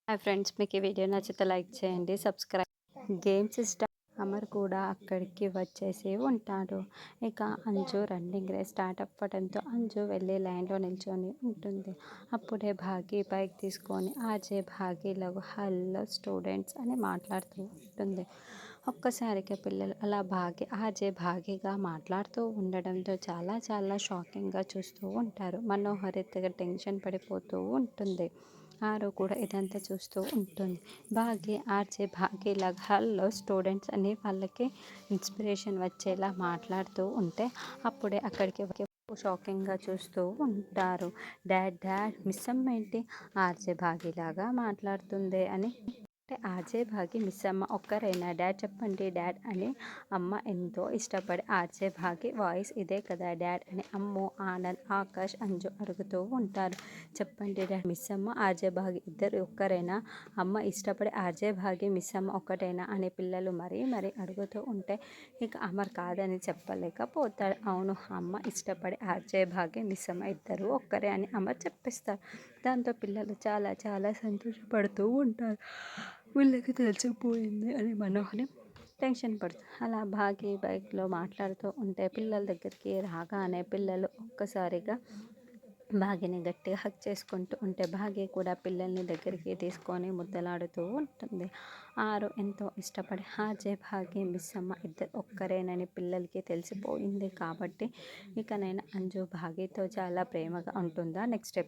Hi friends, మీకు ఈ video నచ్చితే లైక్ చేయండి, సబ్స్క్రైబ్. Games start. అమర్ కూడా అక్కడికి వచ్చేసి ఉంటాడు. ఇక అంజు రన్నింగ్ రేస్ స్టార్ట్ అవ్వడంతో అంజు వెళ్ళి లైన్లో నిల్చొని ఉంటుంది. అప్పుడే భాగి బైక్ తీసుకొని ఆజే భాగీలకు హలో స్టూడెంట్స్ అని మాట్లాడుతూ ఉంటుంది. ఒక్కసారిగా పిల్లలు అలా ఆజే భాగీగా మాట్లాడుతూ ఉండడంతో చాలా చాలా షాకింగ్గా చూస్తూ ఉంటారు. మనోహరి తెగ టెన్షన్ పడిపోతూ ఉంటుంది. ఆరు కూడా ఇదంతా చూస్తూ ఉంటుంది. ఆర్జే భాగ్యలాగా హలో స్టూడెంట్స్ అని వాళ్ళకి ఇన్స్పిరేషన్ వచ్చేలా మాట్లాడుతూ ఉంటే అప్పుడే అక్కడికి షాకింగ్గా చూస్తూ ఉంటారు. డాడ్ మిస్ అమ్మ ఏంటి ఆర్జే భాగ్యలాగా మాట్లాడుతుంది అని. అంటే ఆర్జే భాగి మిస్ అమ్మ ఒక్కరైనా డాడ్ చెప్పండి డాడ్ అని అమ్మ ఎంతో ఇష్టపడి ఆర్జే భాగి వాయిస్ ఇదే కదా డాడ్ అని అమ్ము ఆనంద్ ఆకాష్ అంజు అడుగుతూ ఉంటారు. చెప్పండి డాడ్ మిస్ అమ్మ ఆర్జే భాగి ఇద్దరు ఒక్కరైనా అమ్మ ఇష్టపడి ఆర్జే భాగి మిస్ అమ్మ ఒక్కటైనా అని పిల్లలు మరీ అడుగుతూ ఉంటే ఇక అమర్ కాదని చెప్పలేకపోతాడు. అవును, అమ్మ ఇష్టపడి ఆర్జే భాగి మిస్ అమ్మ ఇద్దరు ఒక్కరే అని అమర్ చెప్పిస్తారు. దాంతో పిల్లలు చాలా చాలా సంతోషపడుతూ ఉంటారు. వీళ్ళకి తెలిసిపోయింది అని మనోహరి టెన్షన్ పడుతుంది. అలా భాగి బైక్లో మాట్లాడుతూ ఉంటే పిల్లల దగ్గరికి రాగానే పిల్లలు ఒక్కసారిగా భాగ్యని గట్టిగా హక్ చేసుకుంటూ ఉంటే భాగ్య కూడా పిల్లల్ని దగ్గరికి తీసుకొని ముద్దలాడుతూ ఉంటుంది. ఆరు ఎంతో ఇష్టపడి ఆర్జే భాగ్య మిస్ అమ్మ ఇద్దరు ఒక్కరేనని పిల్లలకి తెలిసిపోయింది కాబట్టి ఇకనైనా అంజు భాగ్యతో చాలా ప్రేమగా ఉంటుందా నెక్స్ట్